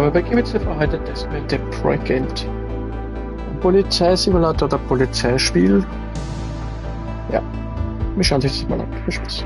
Übergebe zur Wahrheit der Testamente Precinct. Ein Polizeisimulator oder Polizeispiel. Ja, wir schauen sich das mal an. Viel Spaß.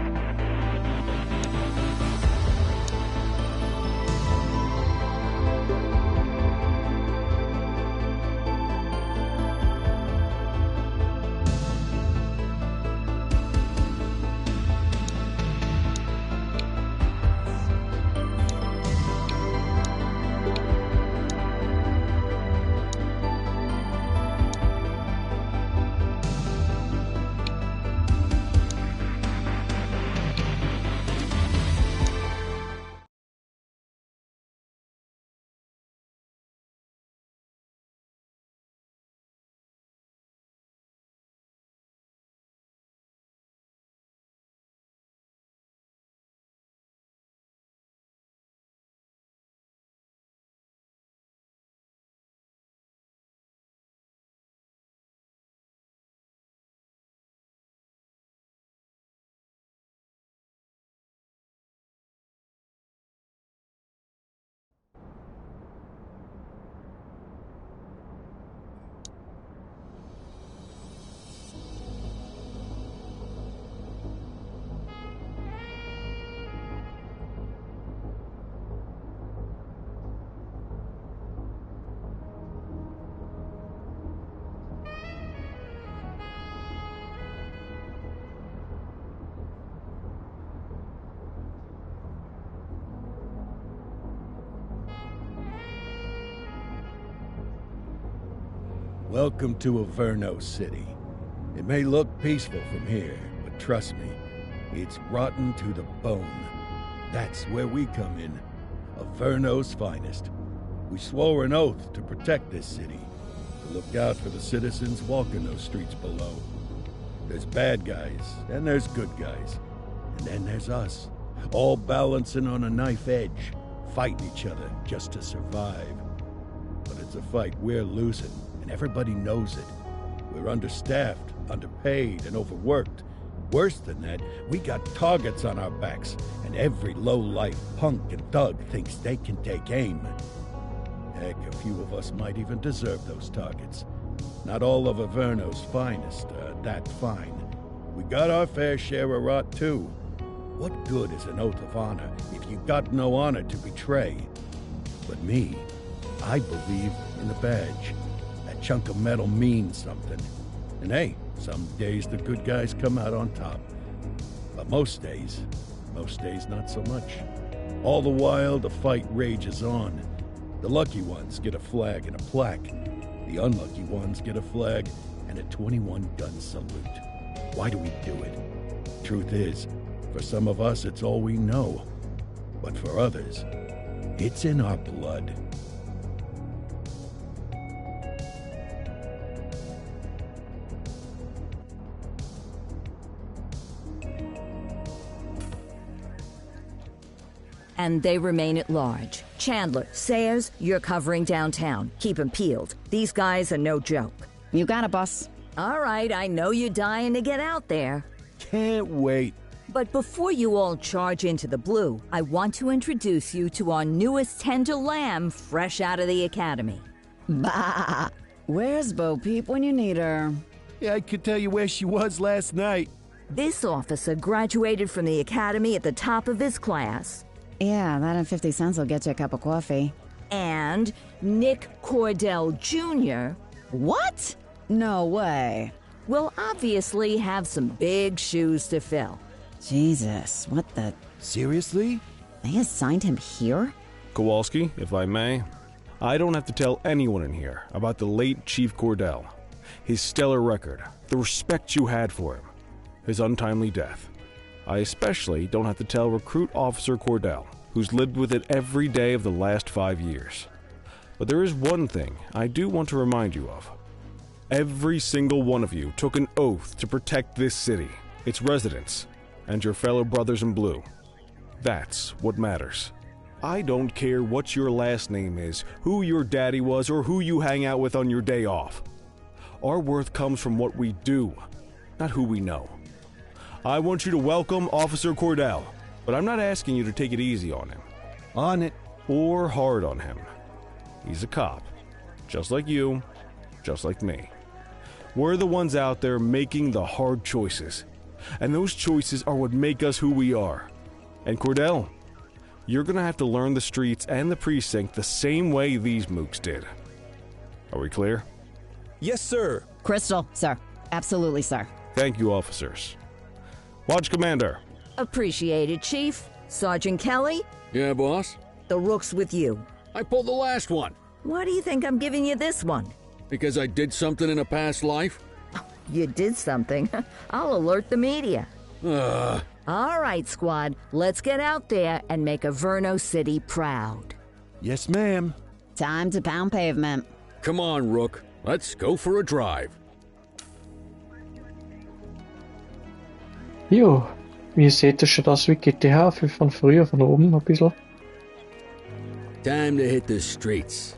Welcome to Averno City. It may look peaceful from here, but trust me, it's rotten to the bone. That's where we come in. Averno's finest. We swore an oath to protect this city, to look out for the citizens walking those streets below. There's bad guys, and there's good guys. And then there's us, all balancing on a knife edge, fighting each other just to survive. But it's a fight we're losing. And everybody knows it. We're understaffed, underpaid, and overworked. Worse than that, we got targets on our backs, and every low-life punk and thug thinks they can take aim. Heck, a few of us might even deserve those targets. Not all of Averno's finest are that fine. We got our fair share of rot, too. What good is an oath of honor if you got no honor to betray? But me, I believe in the badge. That chunk of metal means something. And hey, some days the good guys come out on top. But most days not so much. All the while, the fight rages on. The lucky ones get a flag and a plaque. The unlucky ones get a flag and a 21-gun salute. Why do we do it? Truth is, for some of us, it's all we know. But for others, it's in our blood. And they remain at large. Chandler, Sayers, you're covering downtown. Keep 'em peeled. These guys are no joke. You got it, boss. All right, I know you're dying to get out there. Can't wait. But before you all charge into the blue, I want to introduce you to our newest tender lamb fresh out of the academy. Bah! Where's Bo Peep when you need her? Yeah, I could tell you where she was last night. This officer graduated from the academy at the top of his class. Yeah, that and 50 cents will get you a cup of coffee. And Nick Cordell Jr. What? No way. Will obviously have some big shoes to fill. Jesus, what the... Seriously? They assigned him here? Kowalski, if I may, I don't have to tell anyone in here about the late Chief Cordell, his stellar record, the respect you had for him, his untimely death. I especially don't have to tell Recruit Officer Cordell, who's lived with it every day of the last 5 years. But there is one thing I do want to remind you of. Every single one of you took an oath to protect this city, its residents, and your fellow brothers in blue. That's what matters. I don't care what your last name is, who your daddy was, or who you hang out with on your day off. Our worth comes from what we do, not who we know. I want you to welcome Officer Cordell, but I'm not asking you to take it easy on him. On it. Or hard on him. He's a cop. Just like you, just like me. We're the ones out there making the hard choices. And those choices are what make us who we are. And Cordell, you're gonna have to learn the streets and the precinct the same way these mooks did. Are we clear? Yes, sir. Crystal, sir. Absolutely, sir. Thank you, officers. Watch Commander. Appreciated, Chief. Sergeant Kelly, Yeah, boss? the rook's with you. I pulled the last one. Why do you think I'm giving you this one? Because I did something in a past life? You did something. I'll alert the media. All right, squad. Let's get out there and make Averno City proud. Yes, ma'am. Time to pound pavement. Come on, Rook. Let's go for a drive. Jo, wie ihr seht, das schaut aus wie GTA von früher, von oben ein bisschen. Time to hit the streets.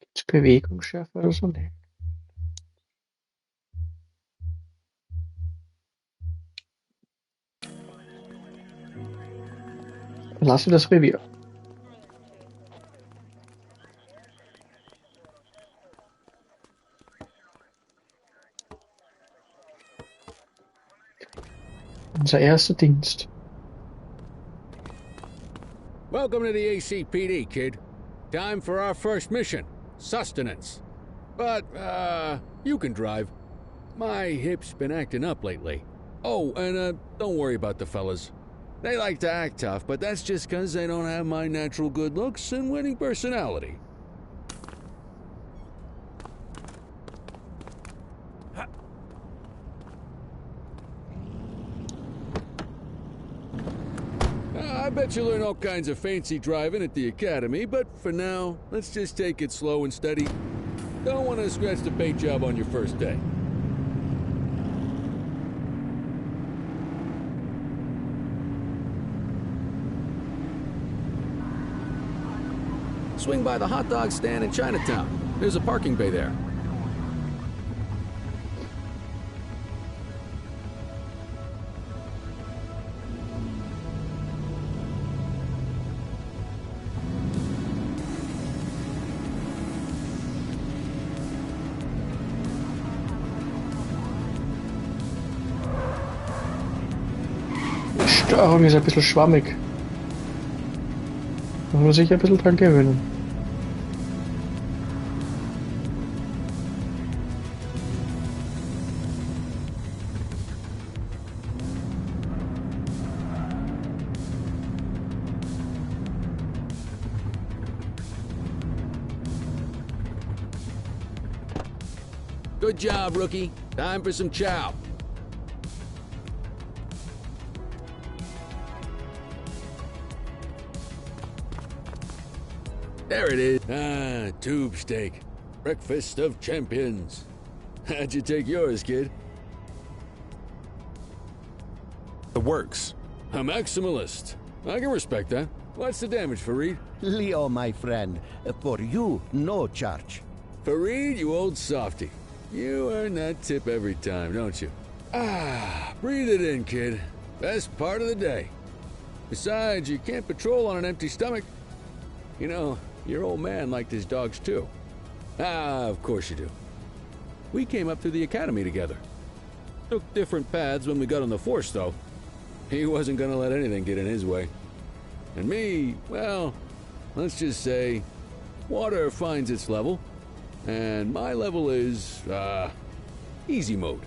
Gibt's Bewegungsschärfe oder so? Nee. Verlasse das Revier. Unser erster Dienst. Welcome to the ACPD, kid. Time for our first mission. Sustenance. But, you can drive. My hip's been acting up lately. Oh, and, don't worry about the fellas. They like to act tough, but that's just 'cause they don't have my natural good looks and winning personality. I bet you learn all kinds of fancy driving at the academy, but for now, let's just take it slow and steady. Don't want to scratch the paint job on your first day. Swing by the hot dog stand in Chinatown. There's a parking bay there. Die Steuerung ist ein bisschen schwammig. Da muss man sich ein bisschen dran gewöhnen. Good job, rookie. Time for some chow. There it is. Ah, tube steak. Breakfast of champions. How'd you take yours, kid? The works. A maximalist. I can respect that. What's the damage, Fareed? Leo, my friend, for you, no charge. Fareed, you old softy. You earn that tip every time, don't you? Ah, breathe it in, kid. Best part of the day. Besides, you can't patrol on an empty stomach. You know, your old man liked his dogs too. Ah, of course you do. We came up through the academy together. Took different paths when we got on the force, though. He wasn't gonna let anything get in his way. And me, well, let's just say, water finds its level. And my level is, easy mode.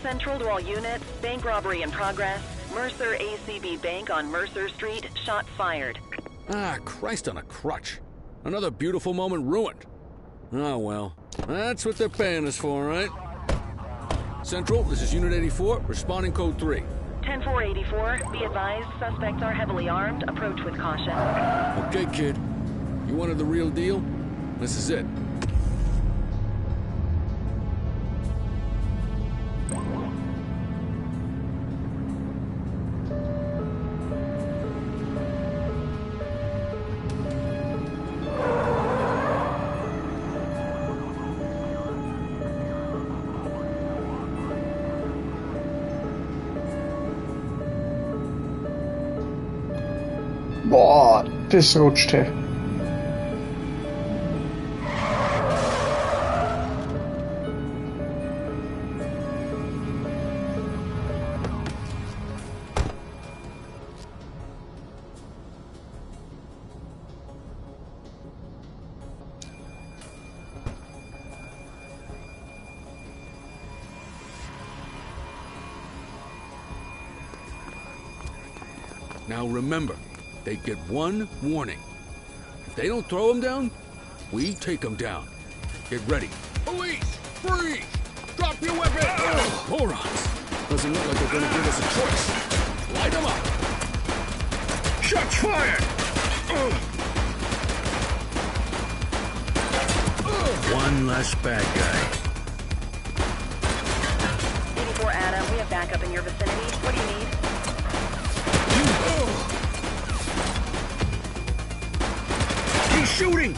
Central to all units, bank robbery in progress. Mercer ACB Bank on Mercer Street, shot fired. Ah, Christ on a crutch. Another beautiful moment ruined. Oh well, that's what they're paying us for, right? Central, this is Unit 84, responding code 3. 10-484, be advised, suspects are heavily armed. Approach with caution. Okay, kid. You wanted the real deal? This is it. Boah, das rutschte. Now remember, they get one warning. If they don't throw them down, we take them down. Get ready. Police! Freeze! Drop your weapon! Morons! Doesn't look like they're gonna give us a choice. Light them up! Shots fired! One less bad guy. 84 Adam, we have backup in your vicinity. What do you need? He's shooting!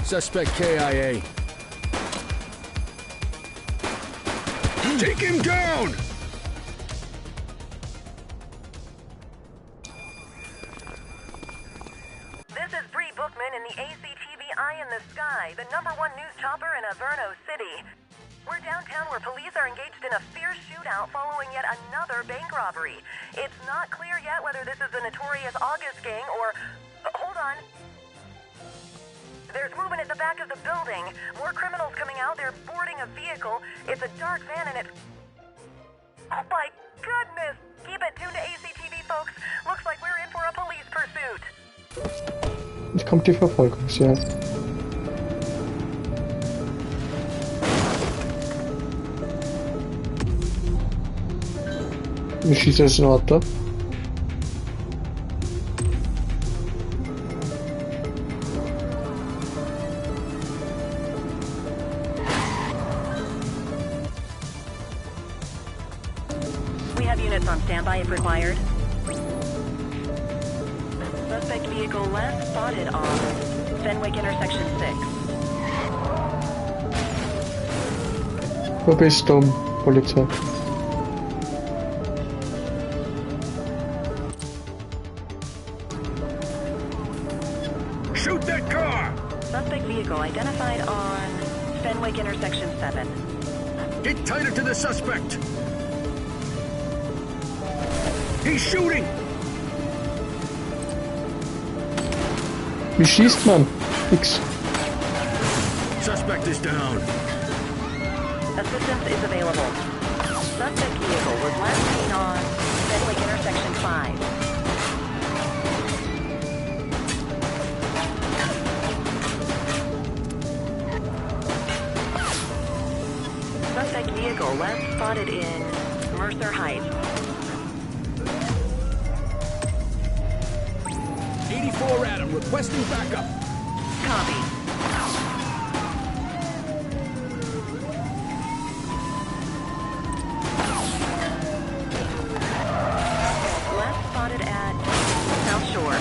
Suspect KIA. Take him down! This is Bree Bookman in the ACTV Eye in the Sky, the #1 news chopper in Averno City. We're downtown where police are engaged in a fierce shootout following yet another bank robbery. It's not clear yet whether this is the notorious August gang or... hold on. There's movement at the back of the building. More criminals coming out. They're boarding a vehicle. It's a dark van and it's... oh my goodness! Keep it tuned to ACTV, folks. Looks like we're in for a police pursuit. Jetzt kommt die Verfolgungsjagd. Wie schießt er das Auto? We have units on standby if required. Suspect vehicle last spotted on Fenwick intersection 6. Wo bist du, Polizei? Shoot that car! Suspect vehicle identified on Fenwick intersection 7. Get tighter to the suspect! He's shooting! Wie schießt man? Nix. Suspect is down. Assistance is available. Suspect vehicle was last seen on Fenwick intersection 5. Suspect vehicle last spotted in Mercer Heights. 84 Adam, requesting backup. Copy. Last spotted at South Shore.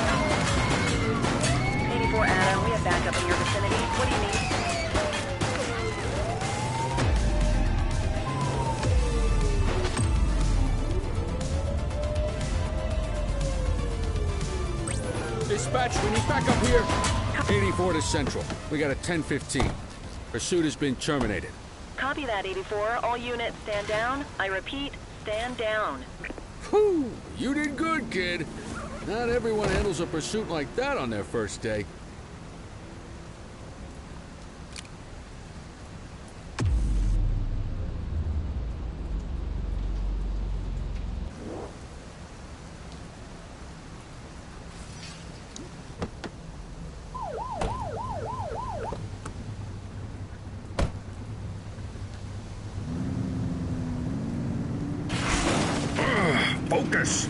84 Adam, we have backup in your vicinity. What do you need? Dispatch, we need backup here. 84 to Central. We got a 10-15. Pursuit has been terminated. Copy that, 84. All units stand down. I repeat, stand down. Whew, you did good, kid. Not everyone handles a pursuit like that on their first day. Focus!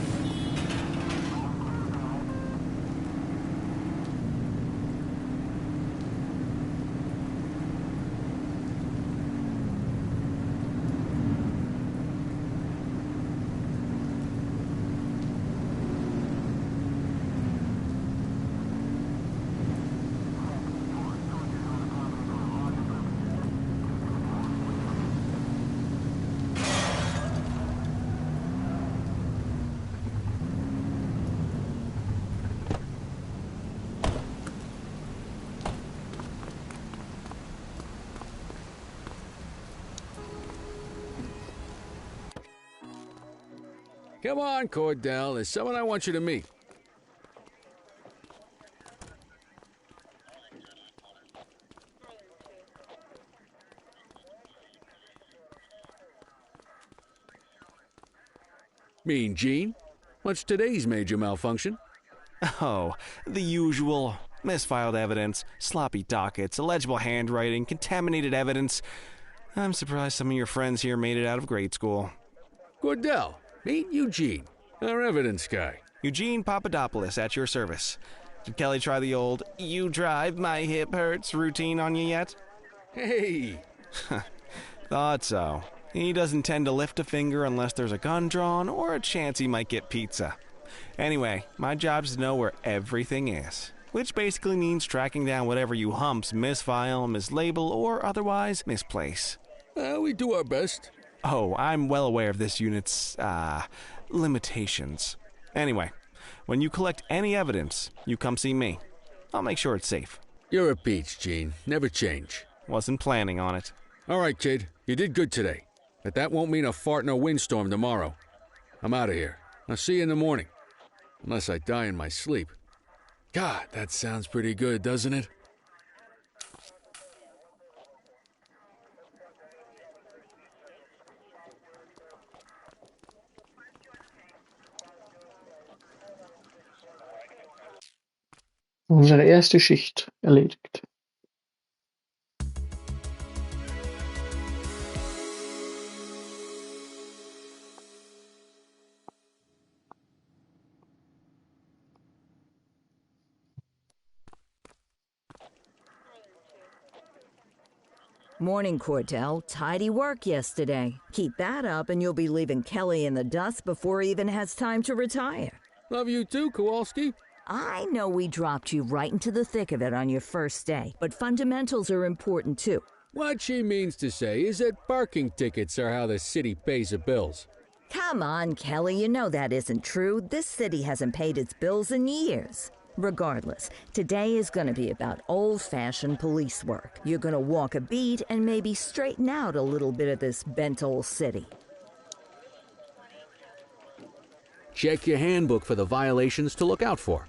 Come on, Cordell. There's someone I want you to meet. Mean Gene? What's today's major malfunction? Oh, the usual. Misfiled evidence, sloppy dockets, illegible handwriting, contaminated evidence. I'm surprised some of your friends here made it out of grade school. Cordell, meet Eugene, our evidence guy. Eugene Papadopoulos at your service. Did Kelly try the old, "you drive, my hip hurts" routine on you yet? Hey! Thought so. He doesn't tend to lift a finger unless there's a gun drawn or a chance he might get pizza. Anyway, my job's to know where everything is, which basically means tracking down whatever you humps misfile, mislabel, or otherwise misplace. We do our best. Oh, I'm well aware of this unit's, limitations. Anyway, when you collect any evidence, you come see me. I'll make sure it's safe. You're a peach, Gene. Never change. Wasn't planning on it. All right, kid. You did good today. But that won't mean a fart in a windstorm tomorrow. I'm out of here. I'll see you in the morning. Unless I die in my sleep. God, that sounds pretty good, doesn't it? Unsere erste Schicht erledigt. Morning, Cordell. Tidy work yesterday. Keep that up and you'll be leaving Kelly in the dust before he even has time to retire. Love you too, Kowalski. I know we dropped you right into the thick of it on your first day, but fundamentals are important too. What she means to say is that parking tickets are how the city pays the bills. Come on, Kelly, you know that isn't true. This city hasn't paid its bills in years. Regardless, today is going to be about old-fashioned police work. You're going to walk a beat and maybe straighten out a little bit of this bent old city. Check your handbook for the violations to look out for.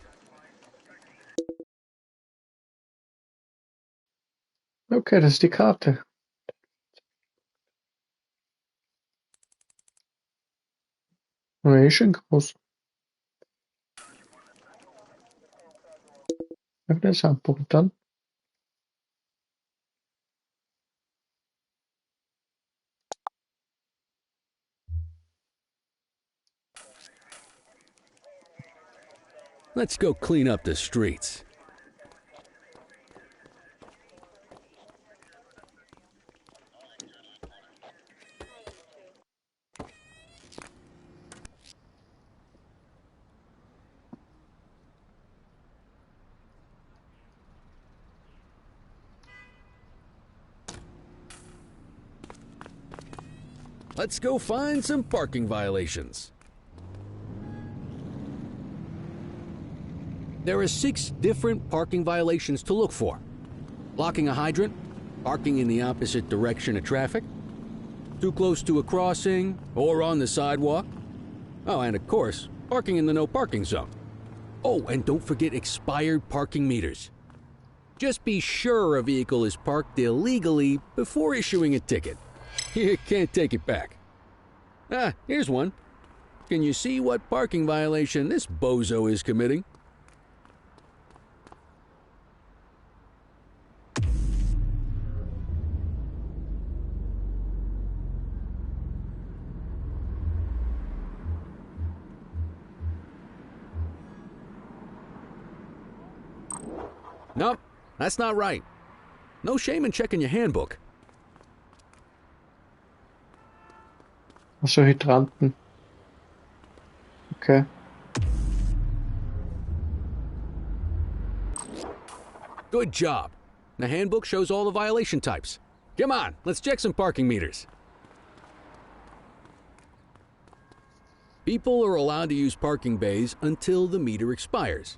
Okay, das ist die Karte. Die ist schön groß. Öffne das Handbuch dann. Let's go clean up the streets. Let's go find some parking violations. There are 6 different parking violations to look for. Blocking a hydrant, parking in the opposite direction of traffic, too close to a crossing or on the sidewalk. Oh, and of course, parking in the no parking zone. Oh, and don't forget expired parking meters. Just be sure a vehicle is parked illegally before issuing a ticket. You can't take it back. Ah, here's one. Can you see what parking violation this bozo is committing? Nope, that's not right. No shame in checking your handbook. Achso, Hydranten. Okay. Good job. The handbook shows all the violation types. Come on, let's check some parking meters. People are allowed to use parking bays until the meter expires.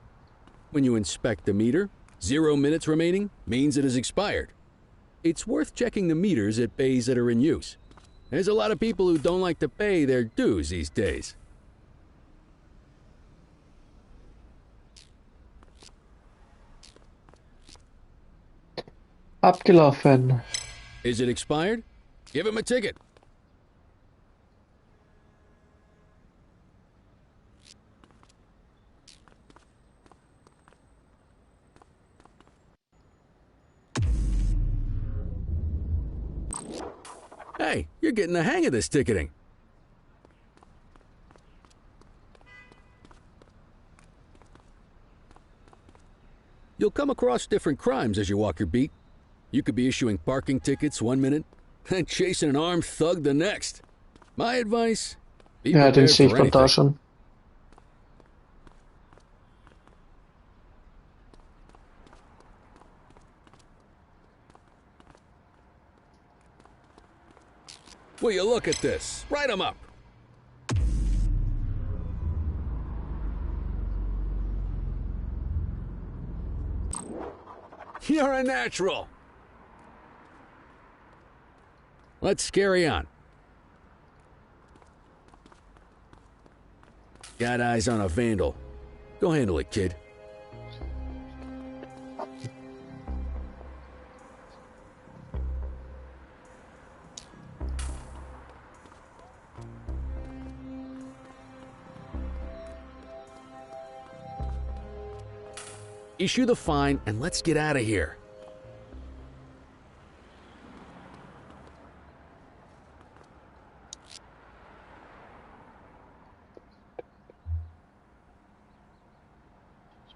When you inspect the meter, 0 minutes remaining means it has expired. It's worth checking the meters at bays that are in use. There's a lot of people who don't like to pay their dues these days. Abgelaufen. Is it expired? Give him a ticket. Hey, you're getting the hang of this ticketing. You'll come across different crimes as you walk your beat. You could be issuing parking tickets 1 minute and chasing an armed thug the next. My advice, be Ja, den prepared sehe ich for von da anything. schon. Will you look at this? Write 'em up. You're a natural. Let's carry on. Got eyes on a vandal. Go handle it, kid. Issue the fine and let's get out of here.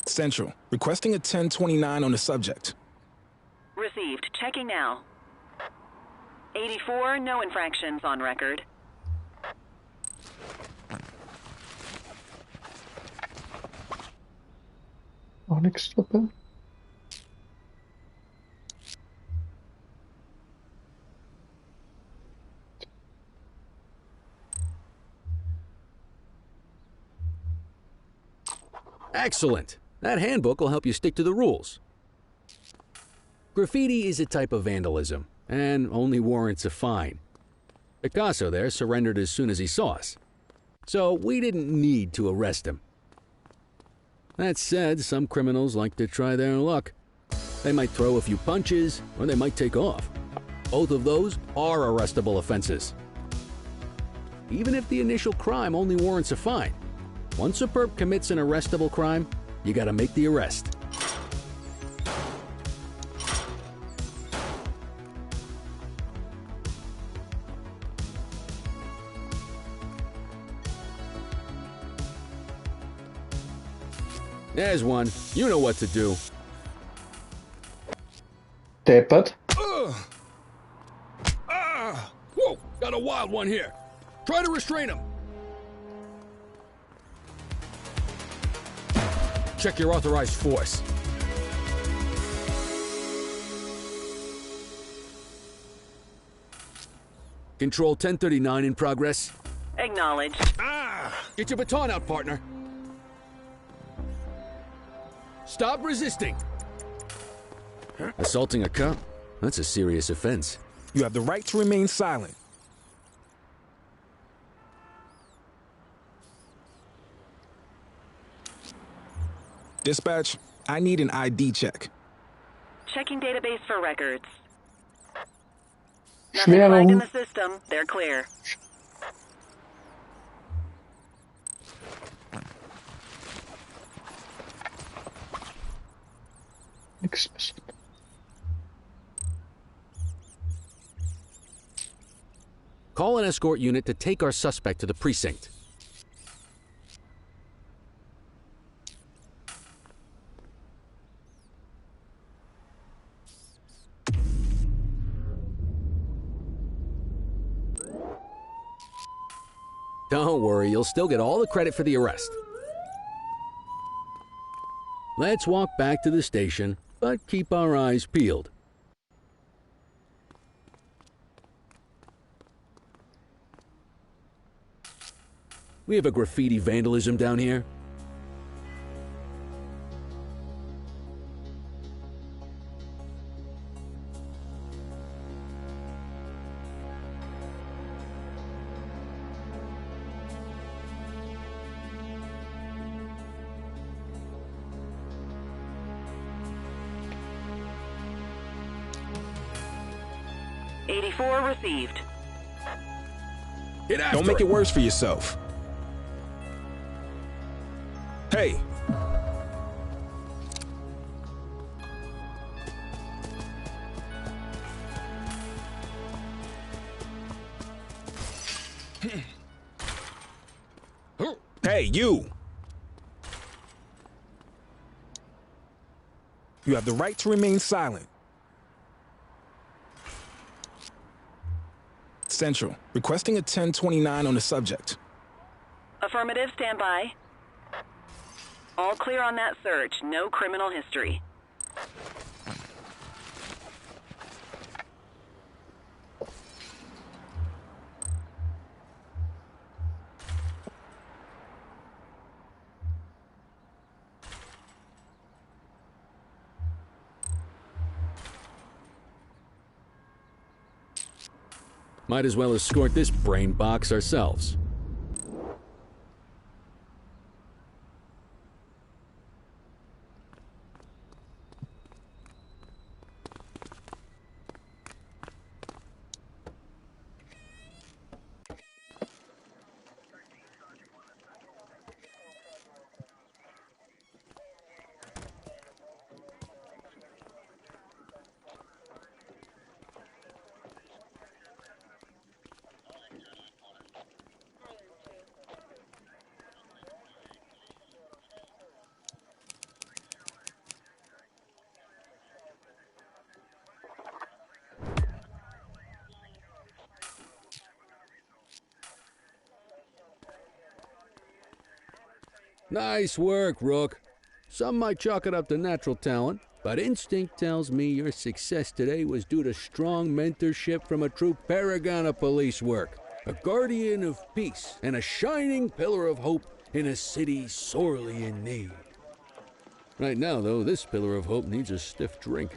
Central, requesting a 1029 on the subject. Received. Checking now. 84, no infractions on record. Auch nichts dabei. Excellent. That handbook will help you stick to the rules. Graffiti is a type of vandalism, and only warrants a fine. Picasso there surrendered as soon as he saw us, so we didn't need to arrest him. That said, some criminals like to try their luck. They might throw a few punches, or they might take off. Both of those are arrestable offenses. Even if the initial crime only warrants a fine, once a perp commits an arrestable crime, you gotta make the arrest. There's one. You know what to do. Deppert. Whoa! Got a wild one here. Try to restrain him. Check your authorized force. Control 1039 in progress. Acknowledged. Get your baton out, partner. Stop resisting. Assaulting a cop? That's a serious offense. You have the right to remain silent. Dispatch, I need an ID check. Checking database for records. Nothing flagged in the system. They're clear. Call an escort unit to take our suspect to the precinct. Don't worry, you'll still get all the credit for the arrest. Let's walk back to the station, but keep our eyes peeled. We have a graffiti vandalism down here. 84 received. Get after Don't make it worse for yourself. Hey! Hey, you! You have the right to remain silent. Central, requesting a 1029 on the subject. Affirmative, stand by. All clear on that search. No criminal history. Might as well escort this brain box ourselves. Nice work, Rook. Some might chalk it up to natural talent, but instinct tells me your success today was due to strong mentorship from a true paragon of police work, a guardian of peace, and a shining pillar of hope in a city sorely in need. Right now, though, this pillar of hope needs a stiff drink.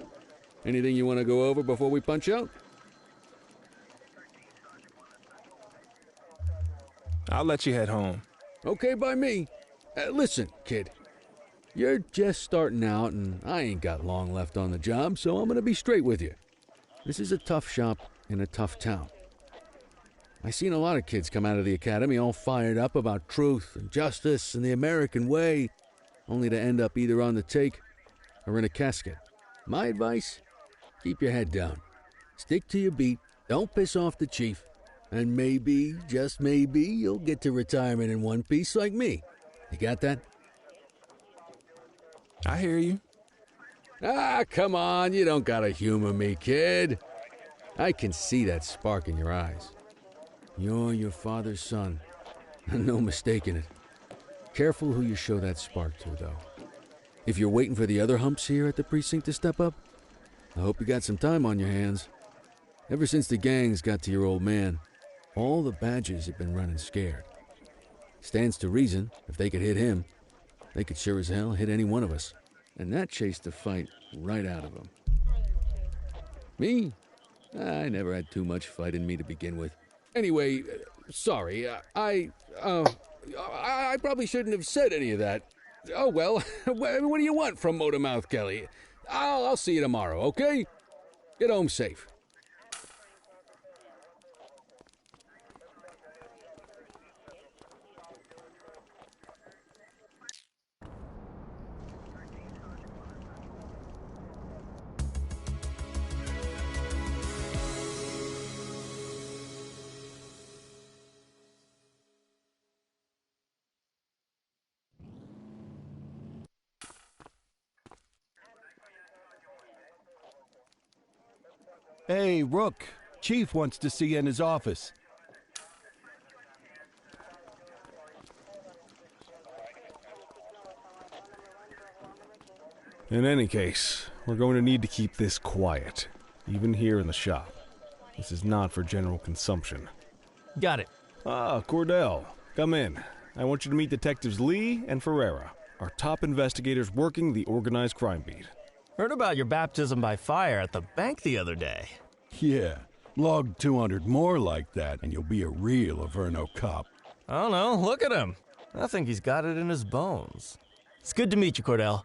Anything you want to go over before we punch out? I'll let you head home. Okay by me. Listen, kid. You're just starting out, and I ain't got long left on the job, so I'm gonna be straight with you. This is a tough shop in a tough town. I seen a lot of kids come out of the academy all fired up about truth and justice and the American way, only to end up either on the take or in a casket. My advice? Keep your head down. Stick to your beat, don't piss off the chief, and maybe, just maybe, you'll get to retirement in one piece like me. You got that? I hear you. Ah, come on, you don't gotta humor me, kid. I can see that spark in your eyes. You're your father's son, no mistaking it. Careful who you show that spark to, though. If you're waiting for the other humps here at the precinct to step up, I hope you got some time on your hands. Ever since the gangs got to your old man, all the badges have been running scared. Stands to reason, if they could hit him, they could sure as hell hit any one of us. And that chased the fight right out of them. Me? I never had too much fight in me to begin with. Anyway, sorry, I probably shouldn't have said any of that. Oh well, what do you want from Motormouth Kelly? I'll see you tomorrow, okay? Get home safe. Hey, Rook. Chief wants to see you in his office. In any case, we're going to need to keep this quiet, even here in the shop. This is not for general consumption. Got it. Ah, Cordell, come in. I want you to meet Detectives Lee and Ferreira, our top investigators working the organized crime beat. Heard about your baptism by fire at the bank the other day. Yeah, log 200 more like that, and you'll be a real Averno cop. I don't know, look at him. I think he's got it in his bones. It's good to meet you, Cordell.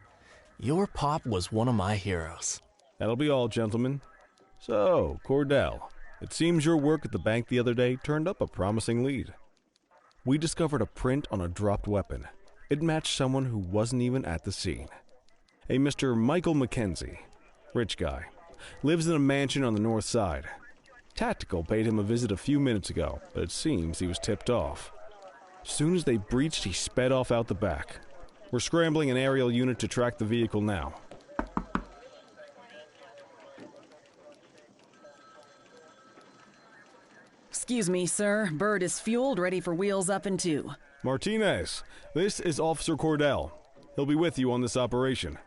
Your pop was one of my heroes. That'll be all, gentlemen. So, Cordell, It seems your work at the bank the other day turned up a promising lead. We discovered a print on a dropped weapon. It matched someone who wasn't even at the scene. A Mr. Michael Mackenzie, rich guy, lives in a mansion on the north side. Tactical paid him a visit a few minutes ago, but it seems he was tipped off. As soon as they breached, he sped off out the back. We're scrambling an aerial unit to track the vehicle now. Excuse me, sir. Bird is fueled, ready for wheels up in 2. Martinez, this is Officer Cordell. He'll be with you on this operation.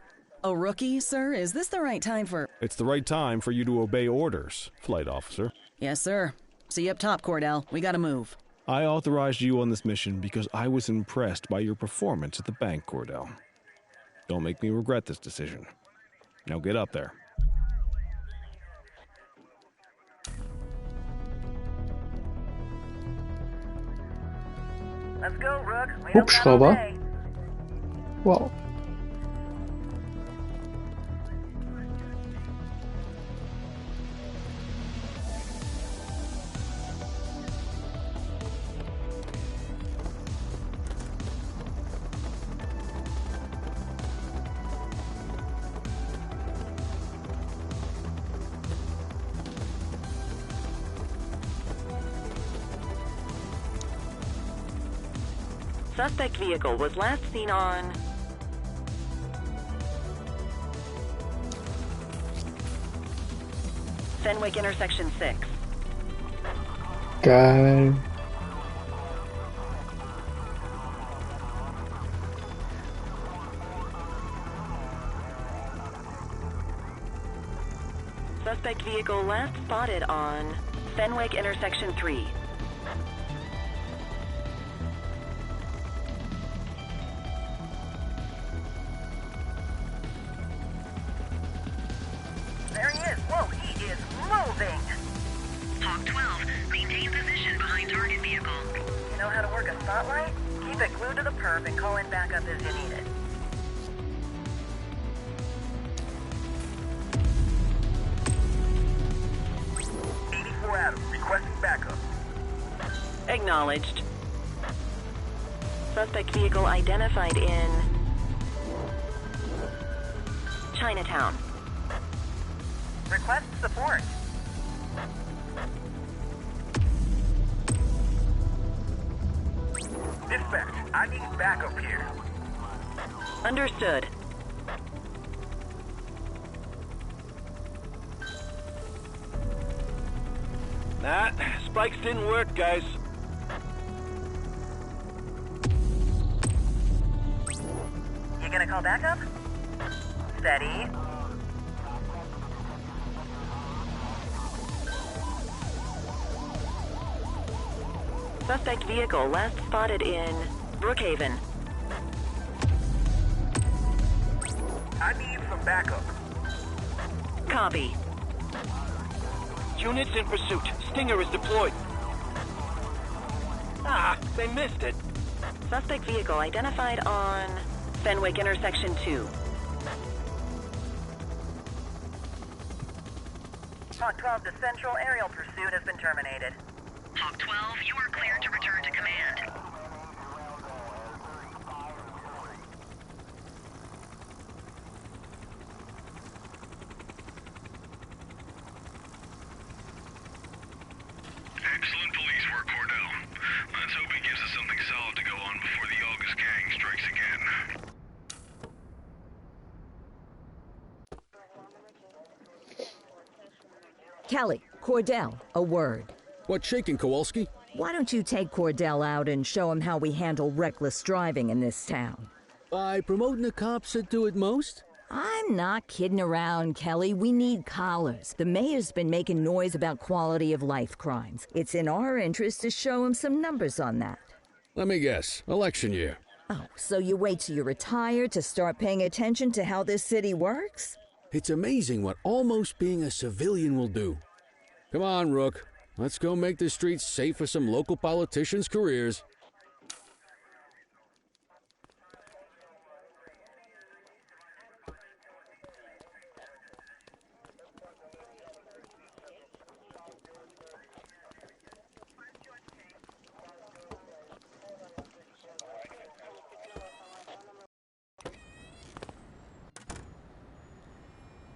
A rookie, sir? Is this the right time for... It's the right time for you to obey orders, flight officer. Yes, sir. See you up top, Cordell. We gotta move. I authorized you on this mission because I was impressed by your performance at the bank, Cordell. Don't make me regret this decision. Now get up there. Let's go, Rook. We don't got all Hubschrauber? day. Wow. Suspect vehicle was last seen on... Fenwick intersection 6. Geil. Suspect vehicle last spotted on Fenwick intersection 3. There he is. Whoa, he is moving. Hawk 12, maintain position behind target vehicle. You know how to work a spotlight? Keep it glued to the perp and call in backup as you need it. Adam, requesting backup. Acknowledged. Suspect vehicle identified in Chinatown. Request support. Dispatch, I need backup here. Understood. Nah, spikes didn't work, guys. You gonna call backup? Steady. Suspect vehicle last spotted in Brookhaven. I need some backup. Copy. Units in pursuit. Stinger is deployed. Ah, they missed it. Suspect vehicle identified on Fenwick intersection 2. Hawk 12, the central aerial pursuit has been terminated. Hawk 12, you are cleared to return to command. Excellent police work, Cordell. Let's hope it gives us something solid to go on before the August gang strikes again. Kelly, Cordell, a word. What's shaking, Kowalski? Why don't you take Cordell out and show him how we handle reckless driving in this town? By promoting the cops that do it most? I'm not kidding around, Kelly. We need collars. The mayor's been making noise about quality of life crimes. It's in our interest to show him some numbers on that. Let me guess. Election year. Oh, so you wait till you retire to start paying attention to how this city works? It's amazing what almost being a civilian will do. Come on, Rook. Let's go make the streets safe for some local politicians' careers.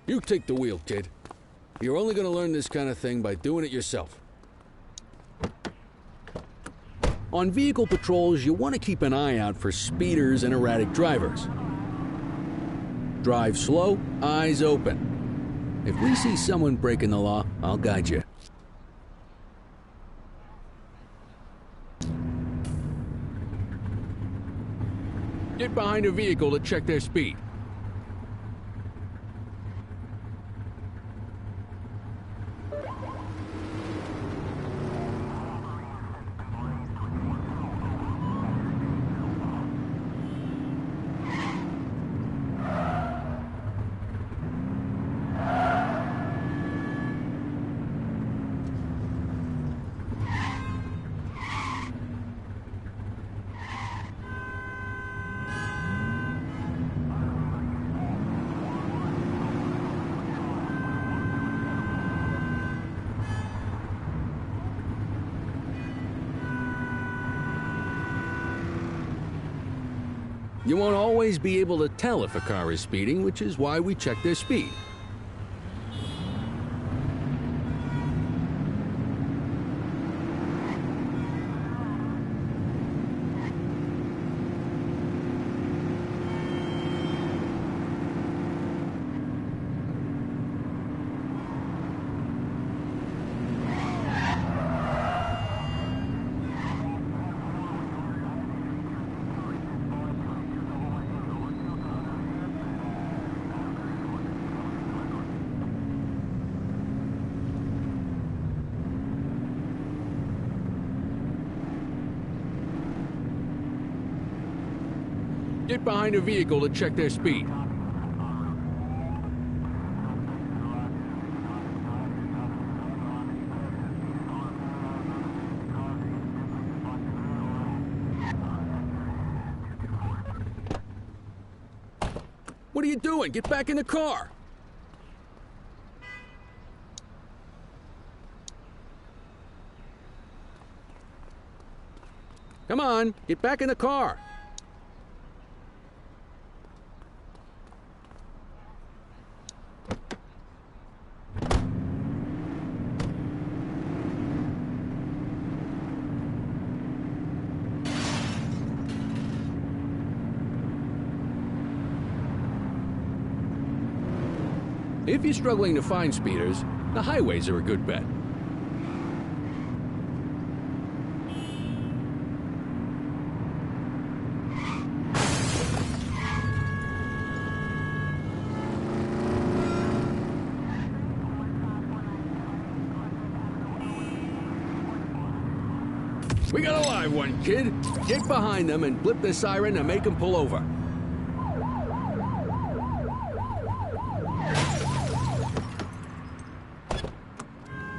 You take the wheel, kid. You're only gonna learn this kind of thing by doing it yourself. On vehicle patrols, you want to keep an eye out for speeders and erratic drivers. Drive slow, eyes open. If we see someone breaking the law, I'll guide you. Get behind a vehicle to check their speed. You won't always be able to tell if a car is speeding, which is why we check their speed. Get behind a vehicle to check their speed. What are you doing? Get back in the car! Come on, get back in the car! If you're struggling to find speeders, the highways are a good bet. We got a live one, kid. Get behind them and blip the siren to make them pull over.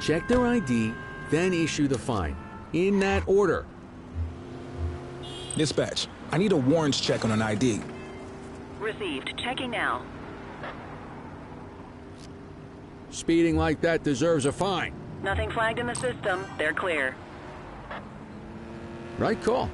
Check their ID, then issue the fine. In that order. Dispatch, I need a warrants check on an ID. Received. Checking now. Speeding like that deserves a fine. Nothing flagged in the system. They're clear. Right call.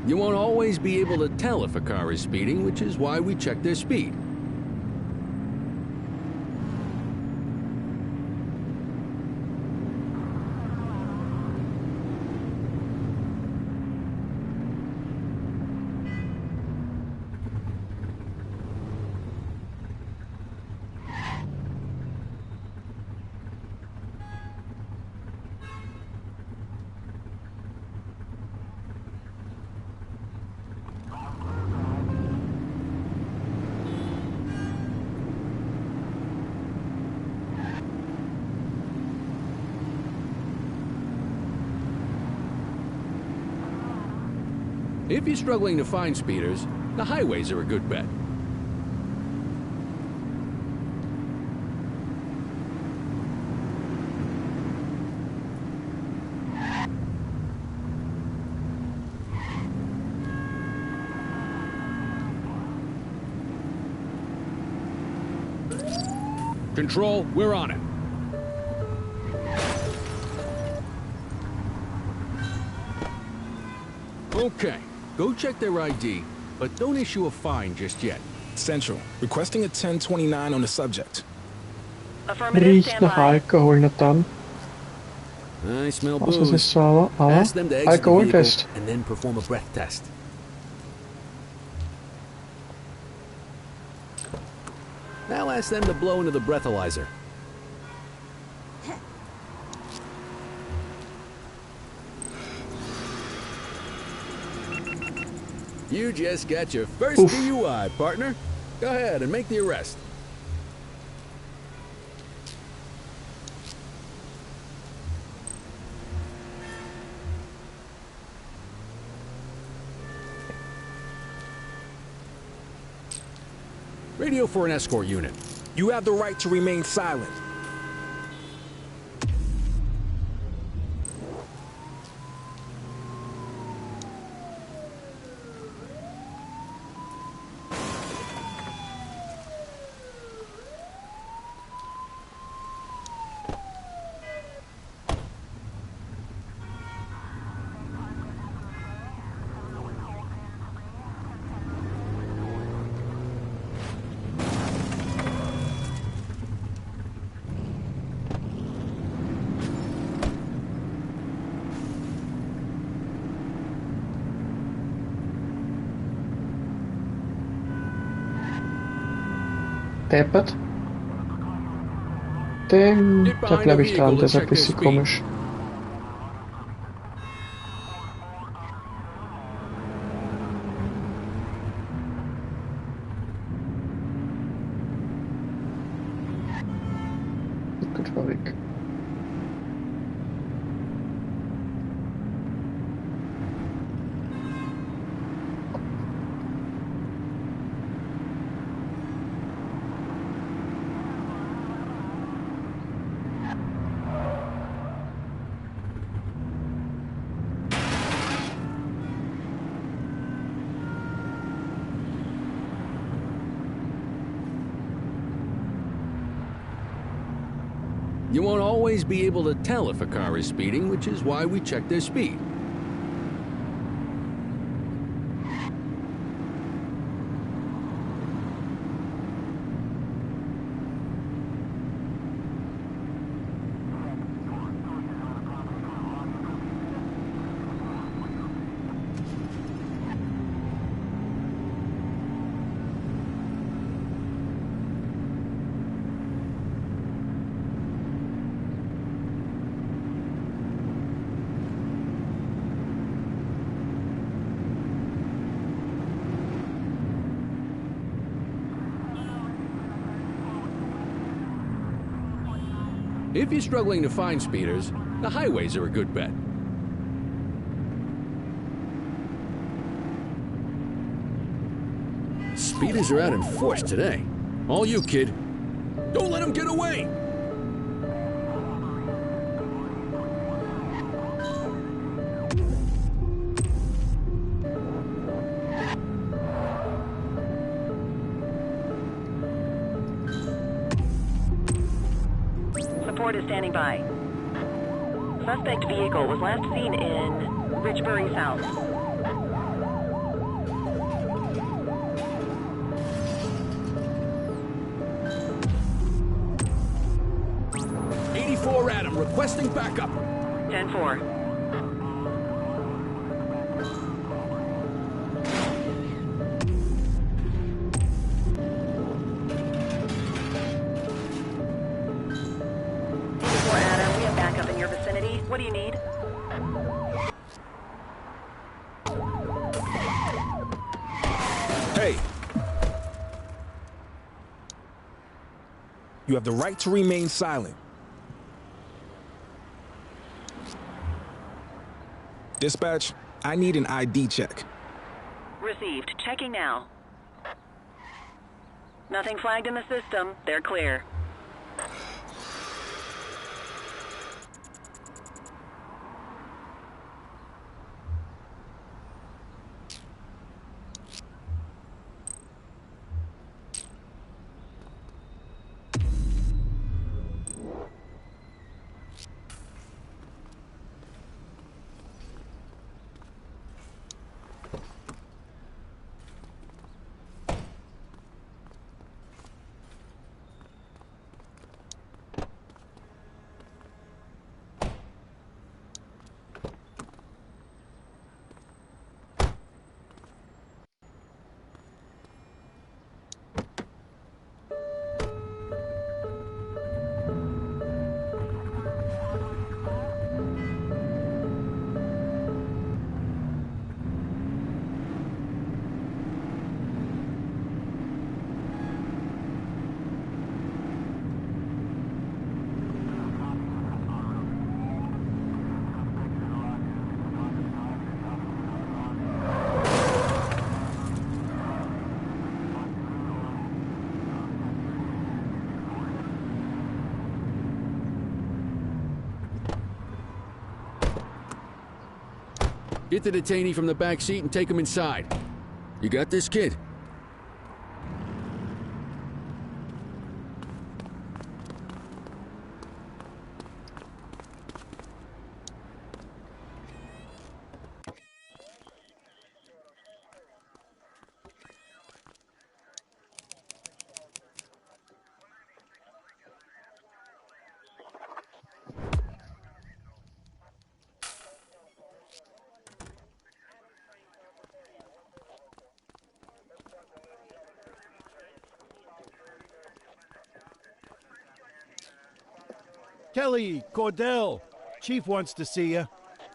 You won't always be able to tell if a car is speeding, which is why we check their speed. If you're struggling to find speeders, the highways are a good bet. Control, we're on it. Okay, go check their ID, but don't issue a fine just yet. Central, requesting a 1029 on the subject. Riecht nach Alkohol, na dann. I smell Was booze. ist sauer? Ask them to exit the vehicle Alkoholtest. and then perform a breath test. Now ask them to blow into the breathalyzer. You just got your first DUI, partner. Go ahead and make the arrest. Radio for an escort unit. You have the right to remain silent. Deppert. Da bleib ich dran, das ist ein bisschen komisch. Gut, war weg. You won't always be able to tell if a car is speeding, which is why we check their speed. If you're struggling to find speeders, the highways are a good bet. Speeders are out in force today. All you, kid. Don't let them get away! Support is standing by. Suspect vehicle was last seen in Richbury South. Adam, requesting backup. 10-4. Adam, we have backup in your vicinity. What do you need? Hey! You have the right to remain silent. Dispatch, I need an ID check. Received. Checking now. Nothing flagged in the system. They're clear. Get the detainee from the back seat and take him inside. You got this, kid? Kelly, Cordell, Chief wants to see you.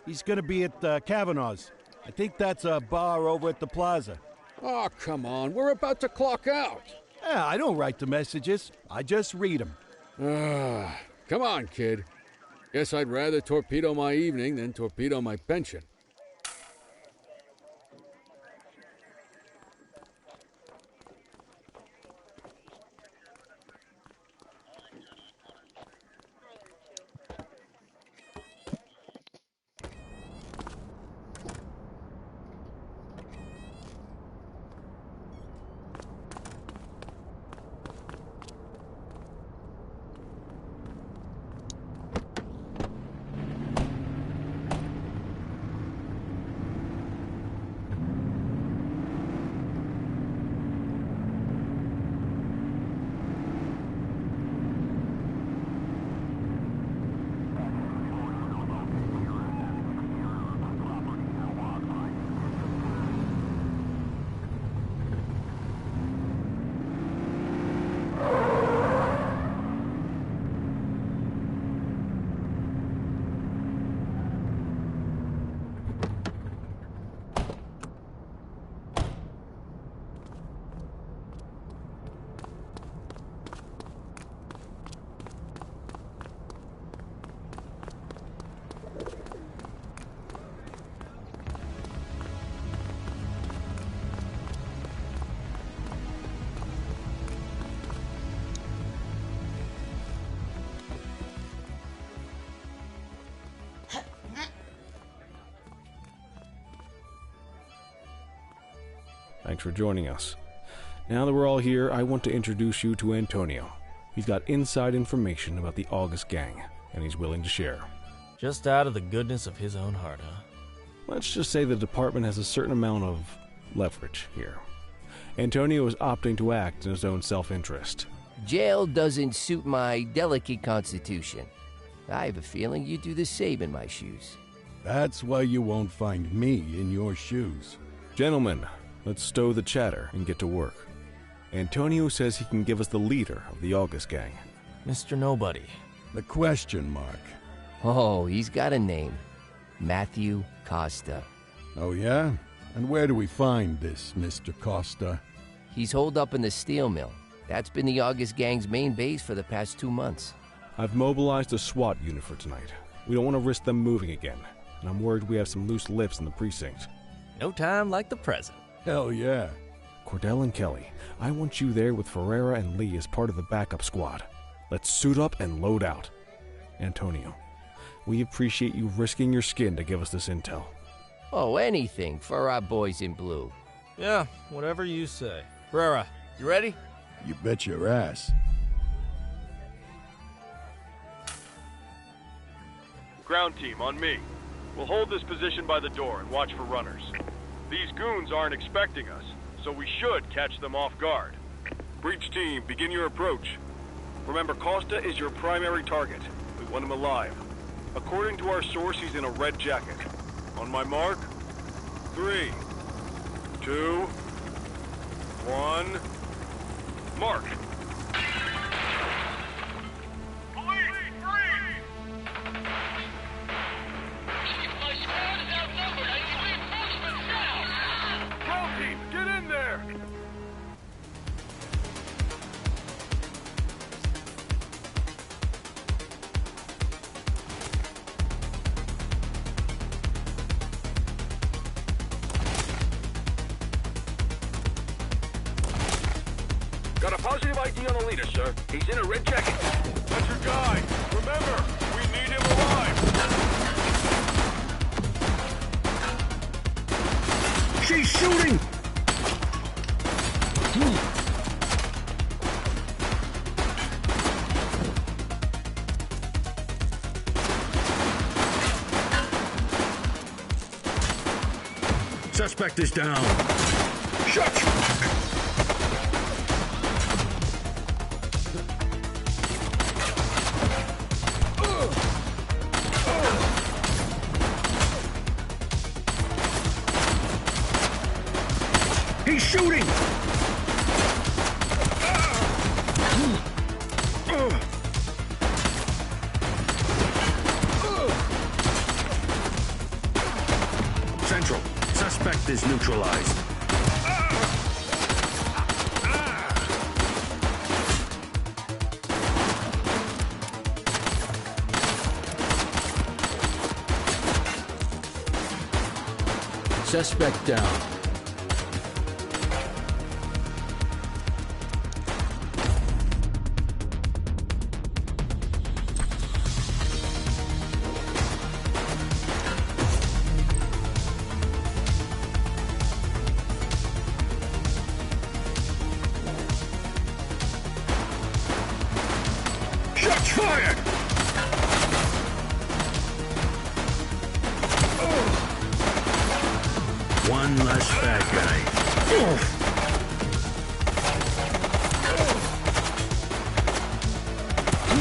He's gonna be at Kavanaugh's. I think that's a bar over at the plaza. Oh, come on. We're about to clock out. Yeah, I don't write the messages. I just read them. Come on, kid. Guess I'd rather torpedo my evening than torpedo my pension. Thanks for joining us. Now that we're all here, I want to introduce you to Antonio. He's got inside information about the August gang, and he's willing to share. Just out of the goodness of his own heart, huh? Let's just say the department has a certain amount of leverage here. Antonio is opting to act in his own self-interest. Jail doesn't suit my delicate constitution. I have a feeling you do the same in my shoes. That's why you won't find me in your shoes. Gentlemen, let's stow the chatter and get to work. Antonio says he can give us the leader of the August gang. Mr. Nobody. The question mark. Oh, he's got a name. Matthew Costa. Oh, yeah? And where do we find this Mr. Costa? He's holed up in the steel mill. That's been the August gang's main base for the past 2 months. I've mobilized a SWAT unit for tonight. We don't want to risk them moving again, and I'm worried we have some loose lips in the precinct. No time like the present. Hell yeah. Cordell and Kelly, I want you there with Ferreira and Lee as part of the backup squad. Let's suit up and load out. Antonio, we appreciate you risking your skin to give us this intel. Oh, anything for our boys in blue. Yeah, whatever you say. Ferreira, you ready? You bet your ass. Ground team, on me. We'll hold this position by the door and watch for runners. These goons aren't expecting us, so we should catch them off guard. Breach team, begin your approach. Remember, Costa is your primary target. We want him alive. According to our source, he's in a red jacket. On my mark, 3, 2, 1, mark! Got a positive ID on the leader, sir. He's in a red jacket. That's your guy. Remember, we need him alive. She's shooting! Suspect is down. Shut! He's shooting! Central, suspect is neutralized. Suspect down. Shots fired! One less bad guy.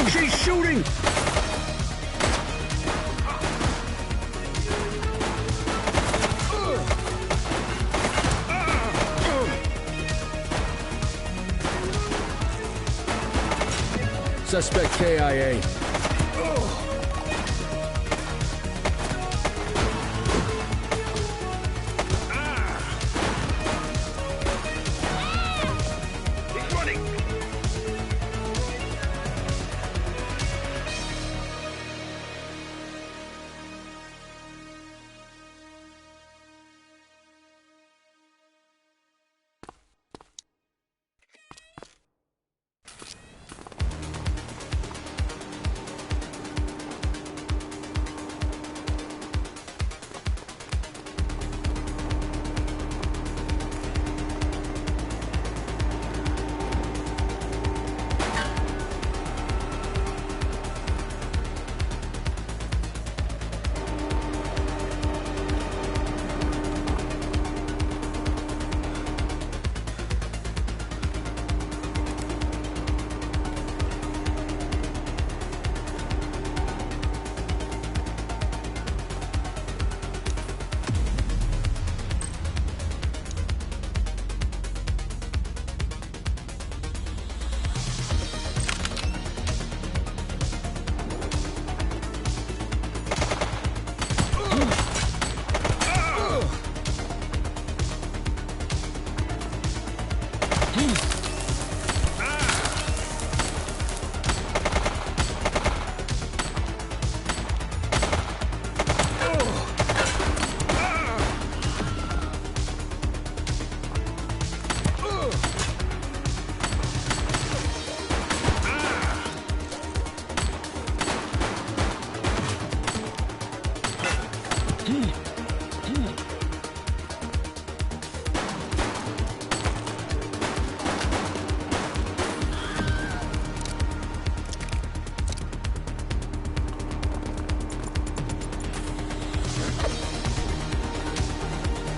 She's shooting! Suspect KIA. He's running!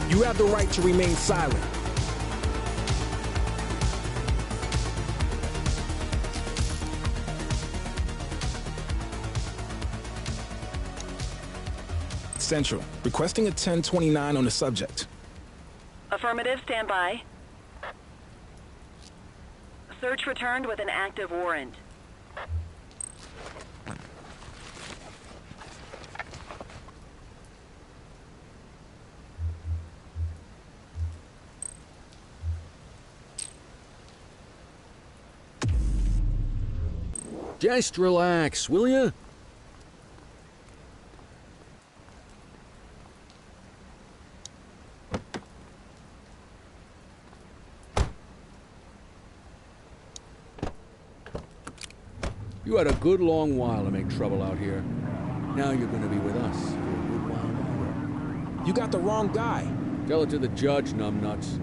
You have the right to remain silent. Central, requesting a 1029 on the subject. Affirmative, stand by. Search returned with an active warrant. Just relax, will ya? You had a good long while to make trouble out here. Now you're gonna be with us for a good while longer. You got the wrong guy. Tell it to the judge, numbnuts.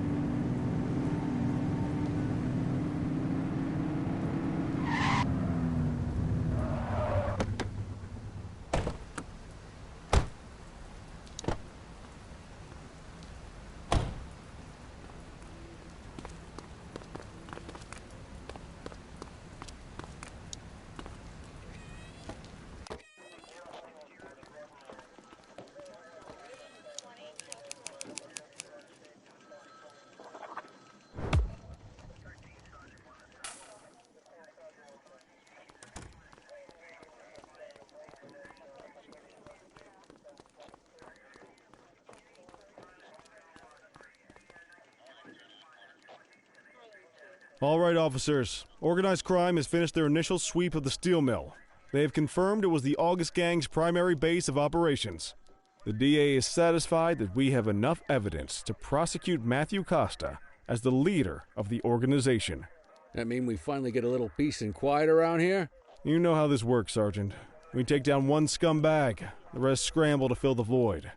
All right, officers. Organized crime has finished their initial sweep of the steel mill. They have confirmed it was the August Gang's primary base of operations. The DA is satisfied that we have enough evidence to prosecute Matthew Costa as the leader of the organization. That mean we finally get a little peace and quiet around here? You know how this works, Sergeant. We take down one scumbag, the rest scramble to fill the void.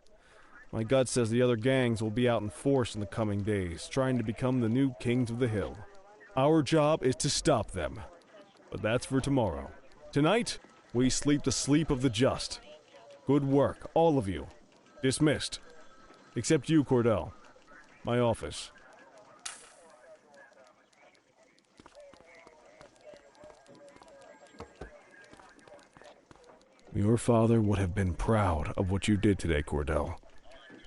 My gut says the other gangs will be out in force in the coming days, trying to become the new kings of the hill. Our job is to stop them. But that's for tomorrow. Tonight, we sleep the sleep of the just. Good work, all of you. Dismissed. Except you, Cordell. My office. Your father would have been proud of what you did today, Cordell.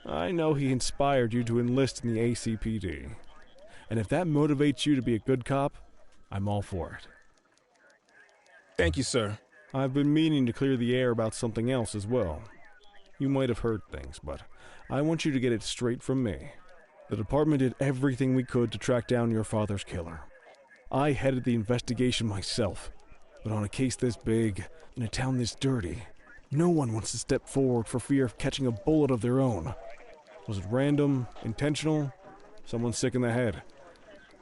I know he inspired you to enlist in the ACPD. And if that motivates you to be a good cop, I'm all for it. Thank you, sir. I've been meaning to clear the air about something else as well. You might have heard things, but I want you to get it straight from me. The department did everything we could to track down your father's killer. I headed the investigation myself, but on a case this big, in a town this dirty, no one wants to step forward for fear of catching a bullet of their own. Was it random, intentional, someone sick in the head?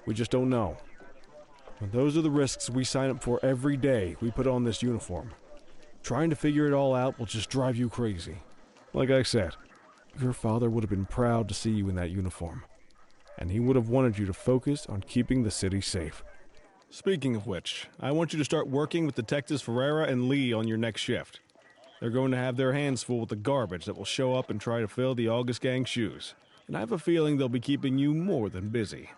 We just don't know. But those are the risks we sign up for every day we put on this uniform. Trying to figure it all out will just drive you crazy. Like I said, your father would have been proud to see you in that uniform. And he would have wanted you to focus on keeping the city safe. Speaking of which, I want you to start working with Detectives Ferreira and Lee on your next shift. They're going to have their hands full with the garbage that will show up and try to fill the August Gang shoes. And I have a feeling they'll be keeping you more than busy.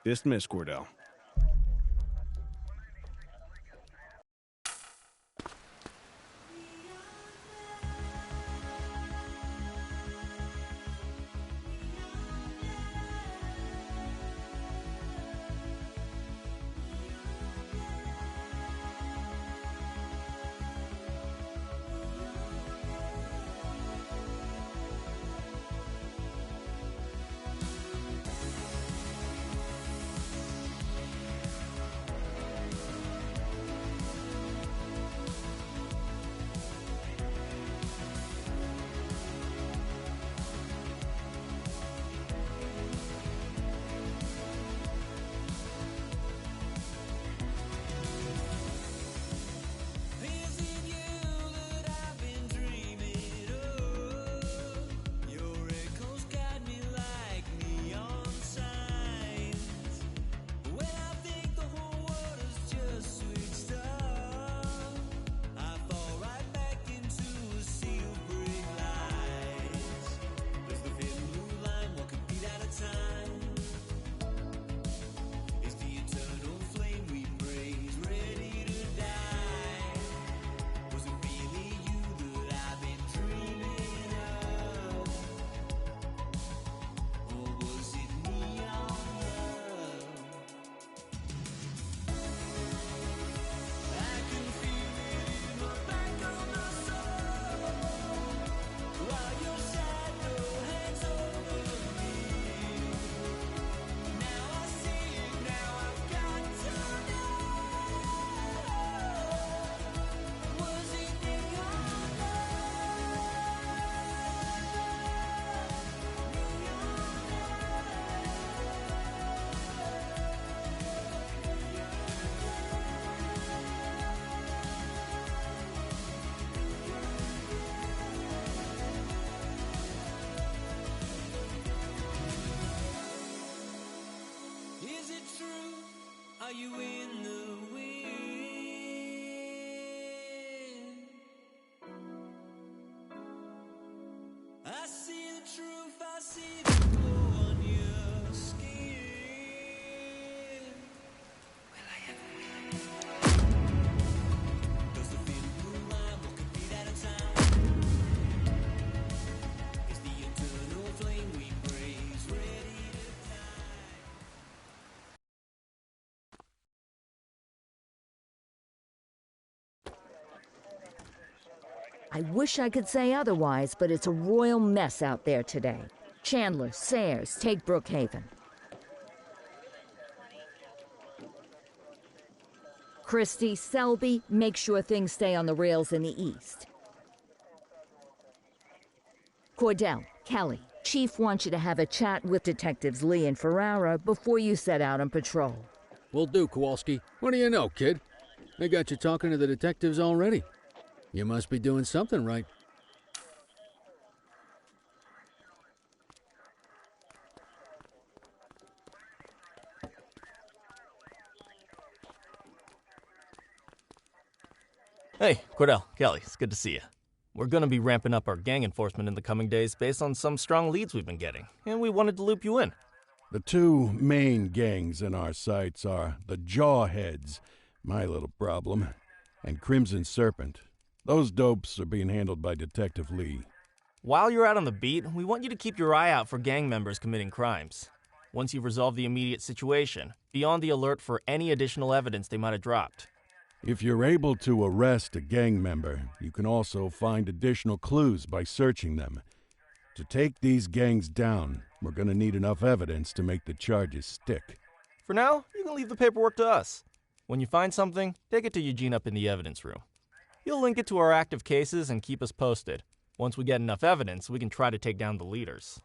Dismiss, Cordell. you in the wind? I see the truth, I see the glow on your skin. Will I ever win? Does the feeling blue line will complete out of time? Is the eternal flame we praise ready to I wish I could say otherwise, but it's a royal mess out there today. Chandler, Sayers, take Brookhaven. Christie, Selby, make sure things stay on the rails in the east. Cordell, Kelly, Chief wants you to have a chat with Detectives Lee and Ferrara before you set out on patrol. Will do, Kowalski. What do you know, kid? They got you talking to the detectives already. You must be doing something right. Hey, Cordell, Kelly, it's good to see you. We're going to be ramping up our gang enforcement in the coming days based on some strong leads we've been getting, and we wanted to loop you in. The two main gangs in our sights are the Jawheads, my little problem, and Crimson Serpent. Those dopes are being handled by Detective Lee. While you're out on the beat, we want you to keep your eye out for gang members committing crimes. Once you've resolved the immediate situation, be on the alert for any additional evidence they might have dropped. If you're able to arrest a gang member, you can also find additional clues by searching them. To take these gangs down, we're going to need enough evidence to make the charges stick. For now, you can leave the paperwork to us. When you find something, take it to Eugene up in the evidence room. He'll link it to our active cases and keep us posted. Once we get enough evidence, we can try to take down the leaders.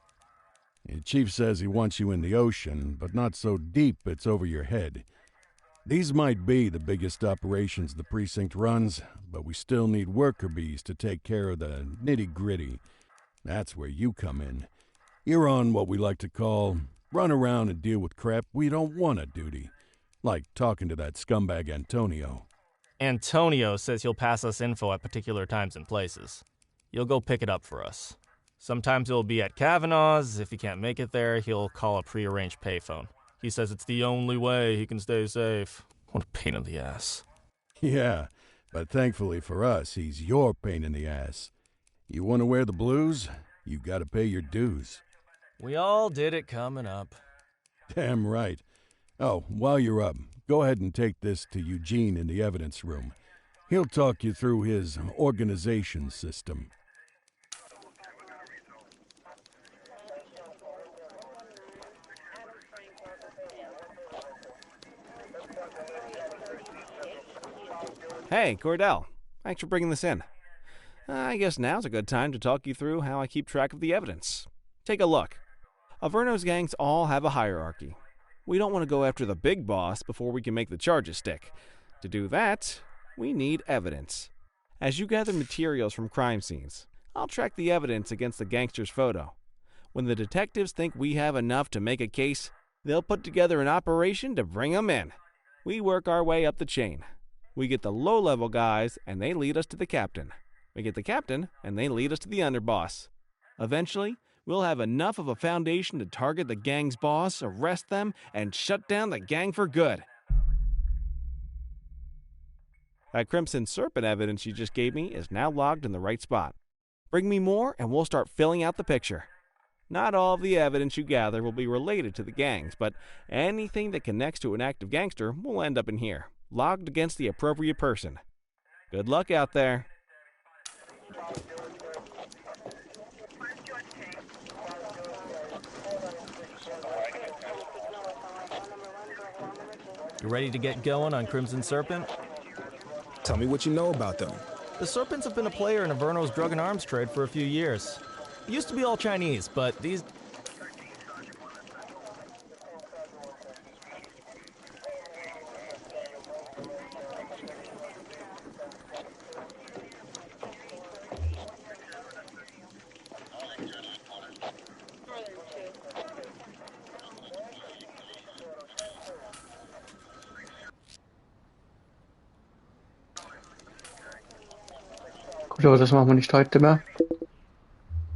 The chief says he wants you in the ocean, but not so deep it's over your head. These might be the biggest operations the precinct runs, but we still need worker bees to take care of the nitty-gritty. That's where you come in. You're on what we like to call run around and deal with crap we don't want to duty, like talking to that scumbag Antonio. Antonio says he'll pass us info at particular times and places. You'll go pick it up for us. Sometimes it'll be at Kavanaugh's. If he can't make it there, he'll call a prearranged payphone. He says it's the only way he can stay safe. What a pain in the ass. Yeah, but thankfully for us, he's your pain in the ass. You want to wear the blues? You gotta pay your dues. We all did it coming up. Damn right. Oh, while you're up, go ahead and take this to Eugene in the evidence room. He'll talk you through his organization system. Hey, Cordell. Thanks for bringing this in. I guess now's a good time to talk you through how I keep track of the evidence. Take a look. Averno's gangs all have a hierarchy. We don't want to go after the big boss before we can make the charges stick. To do that, we need evidence. As you gather materials from crime scenes, I'll track the evidence against the gangster's photo. When the detectives think we have enough to make a case, they'll put together an operation to bring them in. We work our way up the chain. We get the low-level guys, and they lead us to the captain. We get the captain, and they lead us to the underboss. Eventually, we'll have enough of a foundation to target the gang's boss, arrest them, and shut down the gang for good. That Crimson Serpent evidence you just gave me is now logged in the right spot. Bring me more, and we'll start filling out the picture. Not all of the evidence you gather will be related to the gangs, but anything that connects to an active gangster will end up in here, logged against the appropriate person. Good luck out there. You ready to get going on Crimson Serpent? Tell me what you know about them. The Serpents have been a player in Averno's drug and arms trade for a few years. It used to be all Chinese, but these... Gut, aber das machen wir nicht heute mehr.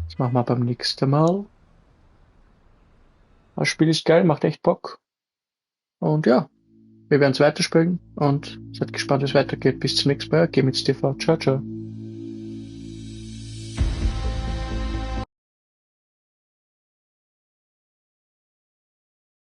Das machen wir beim nächsten Mal. Das Spiel ist geil, macht echt Bock. Und ja, wir werden es weiterspielen und seid gespannt, wie es weitergeht. Bis zum nächsten Mal. Geh mit TV. Ciao, ciao.